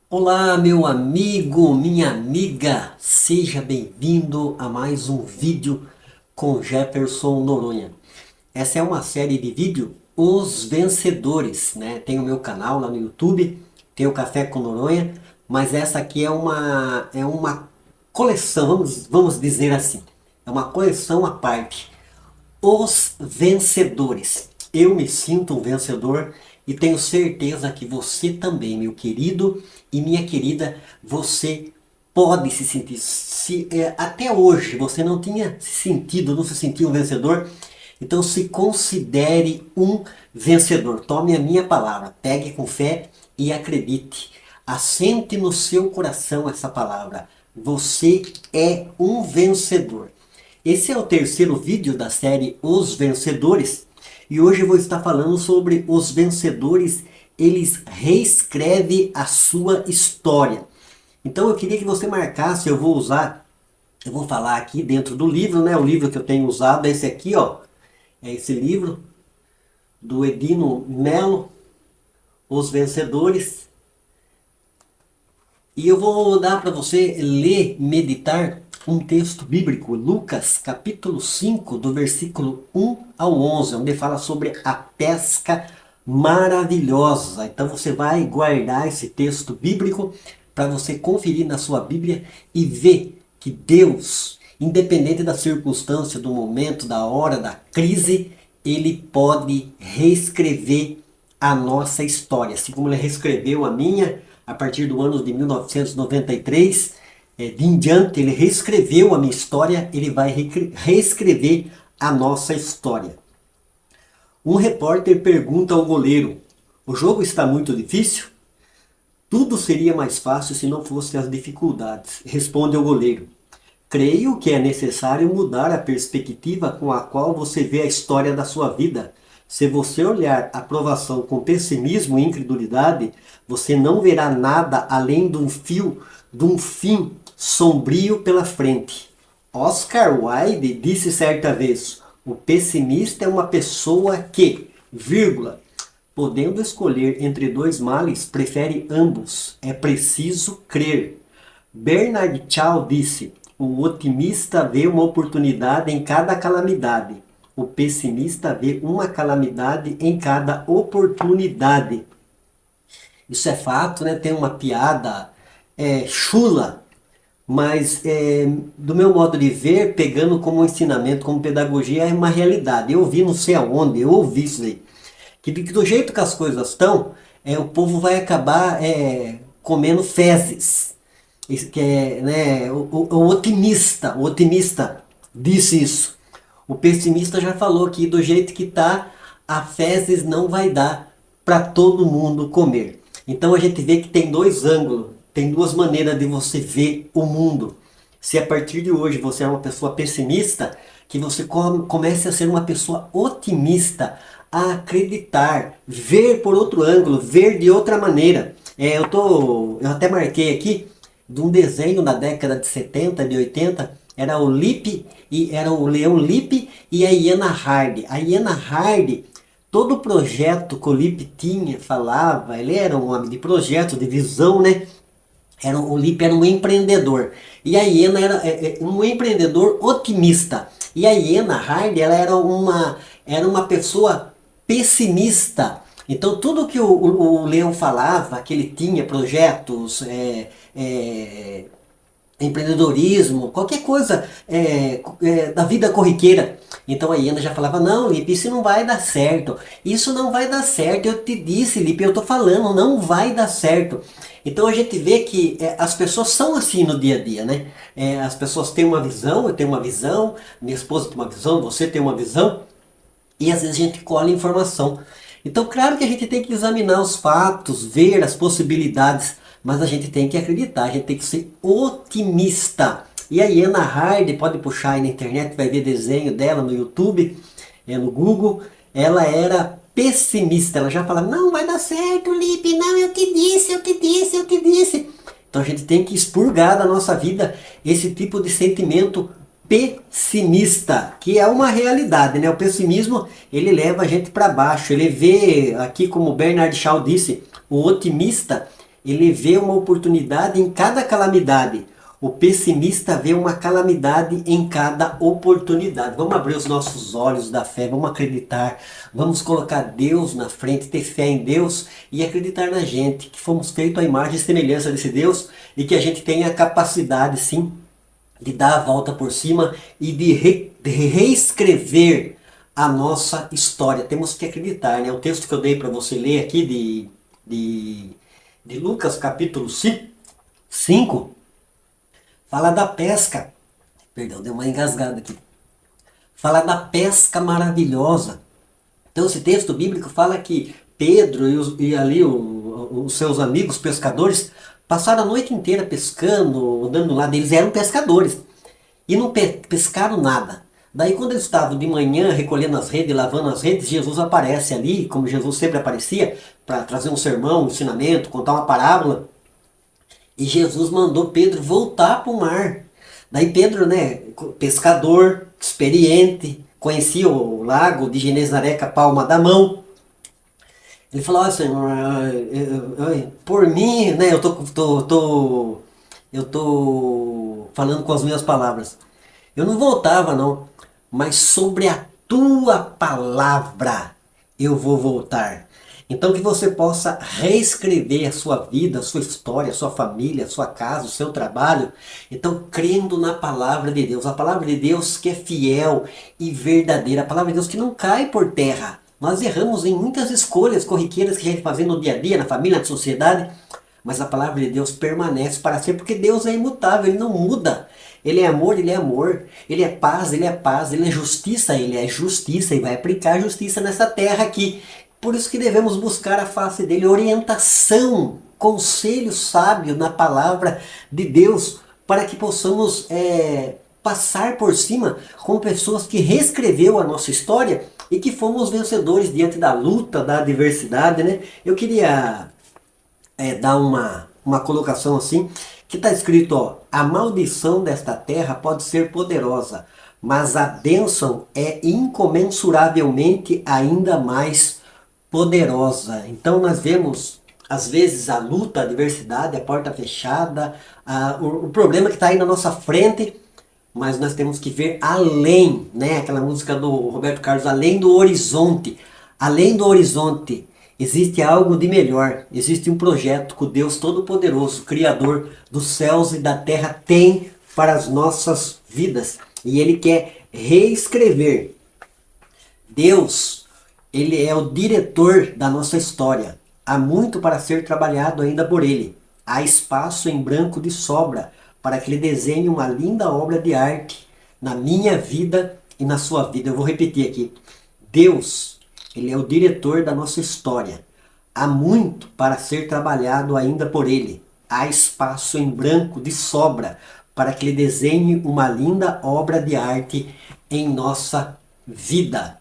Olá, meu amigo, minha amiga, seja bem-vindo a mais um vídeo com Jefferson Noronha. Essa é uma série de vídeo Os Vencedores, né? Tem o meu canal lá no YouTube, tem o Café com Noronha, mas essa aqui é uma coleção, vamos dizer assim, é uma coleção à parte. Os vencedores. Eu me sinto um vencedor e tenho certeza que você também, meu querido e minha querida, você pode se sentir. Se até hoje você não tinha se sentido, não se sentiu um vencedor, então se considere um vencedor. Tome a minha palavra, pegue com fé e acredite. Assente no seu coração essa palavra. Você é um vencedor. Esse é o terceiro vídeo da série Os Vencedores e hoje eu vou estar falando sobre os vencedores, eles reescrevem a sua história. Então eu queria que você marcasse, eu vou falar aqui dentro do livro, né? O livro que eu tenho usado é esse aqui, ó. É esse livro do Edino Melo, Os Vencedores. E eu vou dar para você ler, meditar um texto bíblico, Lucas capítulo 5, do versículo 1 ao 11, onde fala sobre a pesca maravilhosa. Então você vai guardar esse texto bíblico para você conferir na sua Bíblia e ver que Deus, independente da circunstância, do momento, da hora, da crise, Ele pode reescrever a nossa história, assim como Ele reescreveu a minha a partir do ano de 1993, de em diante, ele reescreveu a minha história, ele vai reescrever a nossa história. Um repórter pergunta ao goleiro: o jogo está muito difícil? Tudo seria mais fácil se não fossem as dificuldades, responde o goleiro. Creio que é necessário mudar a perspectiva com a qual você vê a história da sua vida. Se você olhar a provação com pessimismo e incredulidade, você não verá nada além de um fim sombrio pela frente. Oscar Wilde disse certa vez: o pessimista é uma pessoa que, vírgula, podendo escolher entre dois males, prefere ambos. É preciso crer. Bernard Shaw disse: o otimista vê uma oportunidade em cada calamidade. O pessimista vê uma calamidade em cada oportunidade. Isso é fato, né? Tem uma piada chula, mas do meu modo de ver, pegando como ensinamento, como pedagogia, é uma realidade. Eu ouvi não sei aonde, eu ouvi isso aí. Que do jeito que as coisas estão, o povo vai acabar comendo fezes. Isso que é, né, o otimista disse isso. O pessimista já falou que do jeito que está, a fezes não vai dar para todo mundo comer. Então a gente vê que tem dois ângulos, tem duas maneiras de você ver o mundo. Se a partir de hoje você é uma pessoa pessimista, que você comece a ser uma pessoa otimista, a acreditar, ver por outro ângulo, ver de outra maneira. Eu até marquei aqui de um desenho da década de 70, de 80, era o Lippe e era o Leão Lippe e a Iana Hardy. A Iana Hardy, todo o projeto que o Lippe tinha, falava, ele era um homem de projeto, de visão, né? O Lippe era um empreendedor e a Iana era um empreendedor otimista. E a Iana Hardy, ela era uma pessoa pessimista. Então tudo que o Leão falava, que ele tinha projetos, empreendedorismo, qualquer coisa da vida corriqueira. Então a Iana já falava: não, Lipe, isso não vai dar certo. Isso não vai dar certo. Eu te disse, Lipe, eu tô falando, não vai dar certo. Então a gente vê que as pessoas são assim no dia a dia, né? As pessoas têm uma visão, eu tenho uma visão, minha esposa tem uma visão, você tem uma visão, e às vezes a gente colhe informação. Então, claro que a gente tem que examinar os fatos, ver as possibilidades, mas a gente tem que acreditar, a gente tem que ser otimista. E a Iana Hardy, pode puxar aí na internet, vai ver desenho dela no YouTube, no Google. Ela era pessimista, ela já falava: não vai dar certo, Lipe, não, eu te disse, eu te disse, eu te disse. Então a gente tem que expurgar da nossa vida esse tipo de sentimento pessimista, que é uma realidade, né? O pessimismo, ele leva a gente para baixo. Ele vê aqui, como Bernard Shaw disse, o otimista, ele vê uma oportunidade em cada calamidade. O pessimista vê uma calamidade em cada oportunidade. Vamos abrir os nossos olhos da fé, vamos acreditar, vamos colocar Deus na frente, ter fé em Deus e acreditar na gente, que fomos feitos à imagem e semelhança desse Deus e que a gente tem a capacidade, sim, de dar a volta por cima e de reescrever a nossa história. Temos que acreditar, né? O texto que eu dei para você ler aqui de Lucas capítulo 5 fala da pesca. Perdão, deu uma engasgada aqui. Fala da pesca maravilhosa. Então esse texto bíblico fala que Pedro e ali os seus amigos pescadores passaram a noite inteira pescando, andando lá deles, eram pescadores. E não pescaram nada. Daí quando eles estavam de manhã recolhendo as redes, lavando as redes, Jesus aparece ali, como Jesus sempre aparecia, para trazer um sermão, um ensinamento, contar uma parábola. E Jesus mandou Pedro voltar para o mar. Daí Pedro, né, pescador, experiente, conhecia o lago de Genezaré com a palma da mão. Ele falou, ó Senhor, por mim, né, eu tô falando com as minhas palavras. Eu não voltava não, mas sobre a tua palavra eu vou voltar. Então que você possa reescrever a sua vida, a sua história, a sua família, a sua casa, o seu trabalho. Então crendo na palavra de Deus. A palavra de Deus que é fiel e verdadeira. A palavra de Deus que não cai por terra. Nós erramos em muitas escolhas corriqueiras que a gente faz no dia a dia, na família, na sociedade. Mas a palavra de Deus permanece para sempre, porque Deus é imutável, Ele não muda. Ele é amor, Ele é amor. Ele é paz, Ele é paz. Ele é justiça, Ele é justiça. E vai aplicar justiça nessa terra aqui. Por isso que devemos buscar a face dEle, orientação, conselho sábio na palavra de Deus, para que possamos passar por cima com pessoas que reescreveu a nossa história e que fomos vencedores diante da luta, da adversidade, né? Eu queria dar uma colocação assim, que está escrito, ó, a maldição desta terra pode ser poderosa, mas a bênção é incomensuravelmente ainda mais poderosa. Então nós vemos, às vezes, a luta, a adversidade, a porta fechada, o problema que está aí na nossa frente, mas nós temos que ver além, né? Aquela música do Roberto Carlos, além do horizonte. Além do horizonte existe algo de melhor, existe um projeto que o Deus Todo-Poderoso, Criador dos céus e da terra, tem para as nossas vidas. E Ele quer reescrever. Deus, Ele é o diretor da nossa história. Há muito para ser trabalhado ainda por Ele. Há espaço em branco de sobra para que Ele desenhe uma linda obra de arte na minha vida e na sua vida. Eu vou repetir aqui. Deus, Ele é o diretor da nossa história. Há muito para ser trabalhado ainda por Ele. Há espaço em branco de sobra para que Ele desenhe uma linda obra de arte em nossa vida.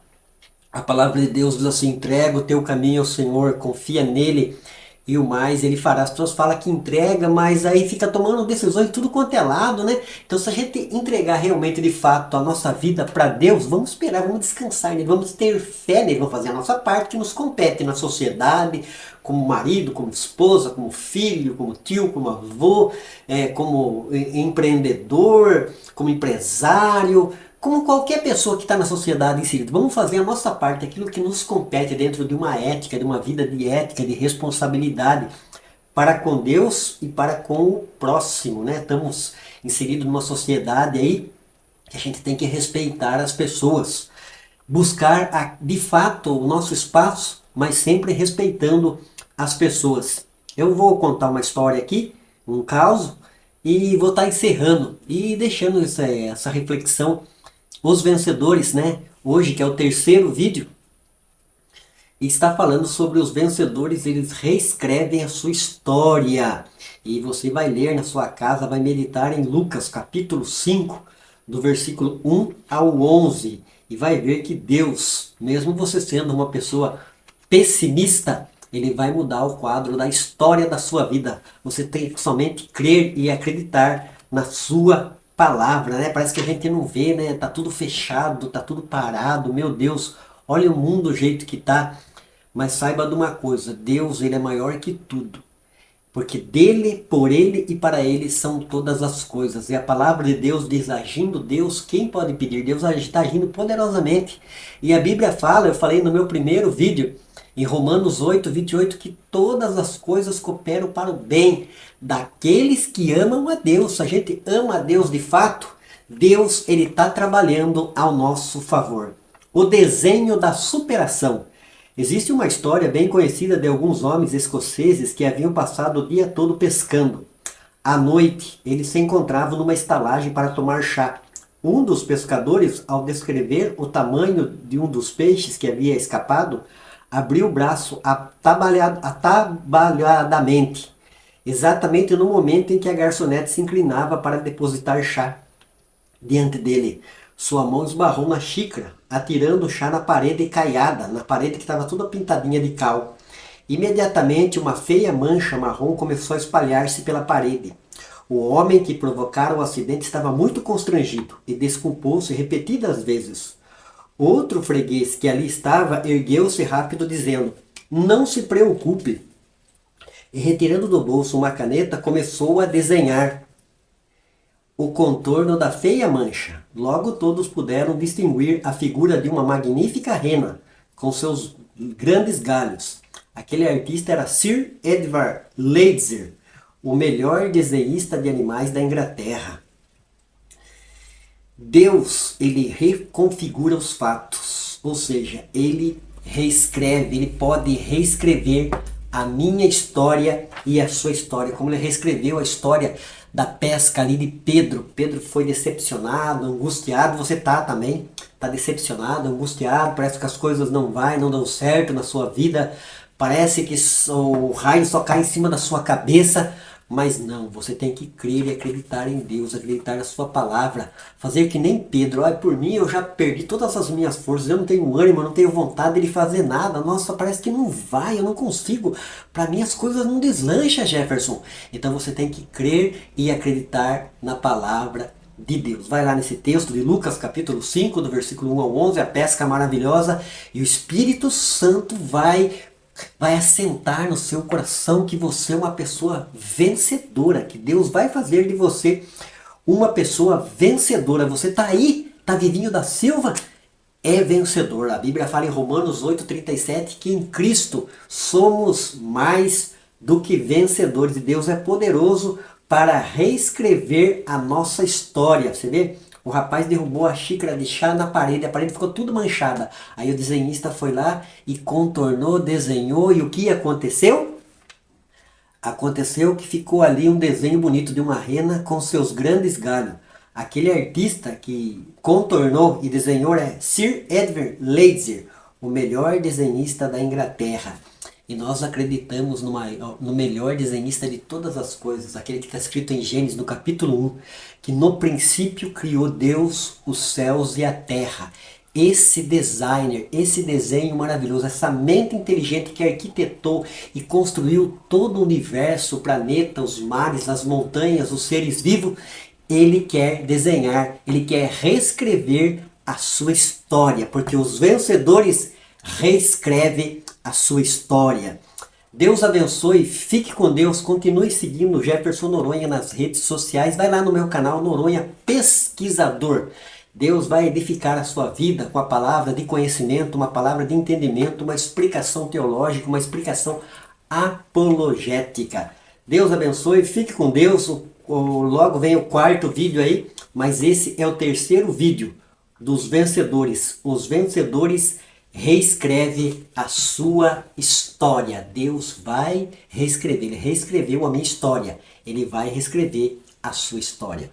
A palavra de Deus diz assim, entrega o teu caminho ao Senhor, confia nele e o mais Ele fará. As pessoas falam que entrega, mas aí fica tomando decisões de tudo quanto é lado, né? Então se a gente entregar realmente de fato a nossa vida para Deus, vamos esperar, vamos descansar nele, vamos ter fé nele, vamos fazer a nossa parte que nos compete na sociedade, como marido, como esposa, como filho, como tio, como avô, como empreendedor, como empresário, como qualquer pessoa que está na sociedade inserida. Vamos fazer a nossa parte, aquilo que nos compete dentro de uma ética, de uma vida de ética, de responsabilidade para com Deus e para com o próximo, né? Estamos inseridos numa sociedade aí que a gente tem que respeitar as pessoas, buscar de fato o nosso espaço, mas sempre respeitando as pessoas. Eu vou contar uma história aqui, um caso, e vou estar encerrando e deixando essa reflexão. Os vencedores, né? Hoje, que é o terceiro vídeo, está falando sobre os vencedores, eles reescrevem a sua história. E você vai ler na sua casa, vai meditar em Lucas capítulo 5, do versículo 1 ao 11. E vai ver que Deus, mesmo você sendo uma pessoa pessimista, Ele vai mudar o quadro da história da sua vida. Você tem que somente crer e acreditar na sua palavra, né? Parece que a gente não vê, né? Tá tudo fechado, tá tudo parado. Meu Deus, olha o mundo do jeito que tá. Mas saiba de uma coisa, Deus, Ele é maior que tudo. porque dele, por ele e para ele são todas as coisas. E a palavra de Deus diz, agindo Deus, quem pode pedir? Deus está agindo poderosamente. E a Bíblia fala, eu falei no meu primeiro vídeo, em Romanos 8:28, que todas as coisas cooperam para o bem daqueles que amam a Deus. Se a gente ama a Deus de fato, Deus ele está trabalhando ao nosso favor. O desenho da superação. Existe uma história bem conhecida de alguns homens escoceses que haviam passado o dia todo pescando. À noite, eles se encontravam numa estalagem para tomar chá. Um dos pescadores, ao descrever o tamanho de um dos peixes que havia escapado, abriu o braço atabalhadamente, exatamente no momento em que a garçonete se inclinava para depositar chá diante dele. Sua mão esbarrou na xícara, atirando o chá na parede caiada, na parede que estava toda pintadinha de cal. Imediatamente uma feia mancha marrom começou a espalhar-se pela parede. O homem que provocara o acidente estava muito constrangido e desculpou-se repetidas vezes. Outro freguês que ali estava ergueu-se rápido dizendo, não se preocupe. E retirando do bolso uma caneta, começou a desenhar o contorno da feia mancha. Logo todos puderam distinguir a figura de uma magnífica rena, com seus grandes galhos. Aquele artista era Sir Edward Leitzer, o melhor desenhista de animais da Inglaterra. Deus, ele reconfigura os fatos, ou seja, ele reescreve, ele pode reescrever a minha história e a sua história, como ele reescreveu a história da pesca ali de Pedro. Pedro foi decepcionado, angustiado, você tá também, tá decepcionado, angustiado, parece que as coisas não dão certo na sua vida, parece que o raio só cai em cima da sua cabeça, mas não, você tem que crer e acreditar em Deus, acreditar na sua palavra, fazer que nem Pedro, olha, por mim eu já perdi todas as minhas forças, eu não tenho ânimo, eu não tenho vontade de fazer nada, nossa, parece que não vai, eu não consigo, para mim as coisas não deslancham, Jefferson. Então você tem que crer e acreditar na palavra de Deus. Vai lá nesse texto de Lucas capítulo 5, do versículo 1 ao 11, a pesca maravilhosa, e o Espírito Santo vai assentar no seu coração que você é uma pessoa vencedora, que Deus vai fazer de você uma pessoa vencedora. Você está aí, Davidinho da Silva, é vencedor. A Bíblia fala em Romanos 8:37 que em Cristo somos mais do que vencedores. E Deus é poderoso para reescrever a nossa história. Você vê? O rapaz derrubou a xícara de chá na parede, a parede ficou tudo manchada. Aí o desenhista foi lá e contornou, desenhou, e o que aconteceu? Aconteceu que ficou ali um desenho bonito de uma rena com seus grandes galhos. Aquele artista que contornou e desenhou é Sir Edward Leitzer, o melhor desenhista da Inglaterra. E nós acreditamos no melhor desenhista de todas as coisas, aquele que está escrito em Gênesis, no capítulo 1, que no princípio criou Deus os céus e a terra. Esse designer, esse desenho maravilhoso, essa mente inteligente que arquitetou e construiu todo o universo, o planeta, os mares, as montanhas, os seres vivos, ele quer desenhar, ele quer reescrever a sua história, porque os vencedores reescrevem a sua história. Deus abençoe, fique com Deus, continue seguindo o Jefferson Noronha nas redes sociais, vai lá no meu canal Noronha Pesquisador. Deus vai edificar a sua vida com a palavra de conhecimento, uma palavra de entendimento, uma explicação teológica, uma explicação apologética. Deus abençoe, fique com Deus, logo vem o quarto vídeo aí, mas esse é o terceiro vídeo dos vencedores. Os vencedores reescreve a sua história. Deus vai reescrever. Ele reescreveu a minha história. Ele vai reescrever a sua história.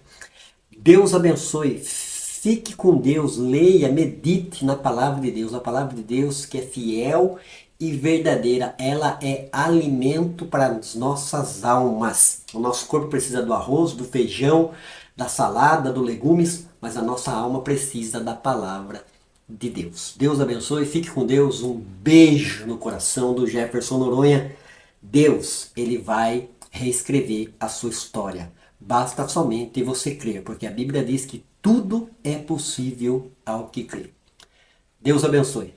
Deus abençoe. Fique com Deus. Leia, medite na palavra de Deus. A palavra de Deus que é fiel e verdadeira. Ela é alimento para as nossas almas. O nosso corpo precisa do arroz, do feijão, da salada, dos legumes, mas a nossa alma precisa da palavra de Deus. Deus abençoe, fique com Deus, um beijo no coração do Jefferson Noronha. Deus, ele vai reescrever a sua história. Basta somente você crer, porque a Bíblia diz que tudo é possível ao que crê. Deus abençoe.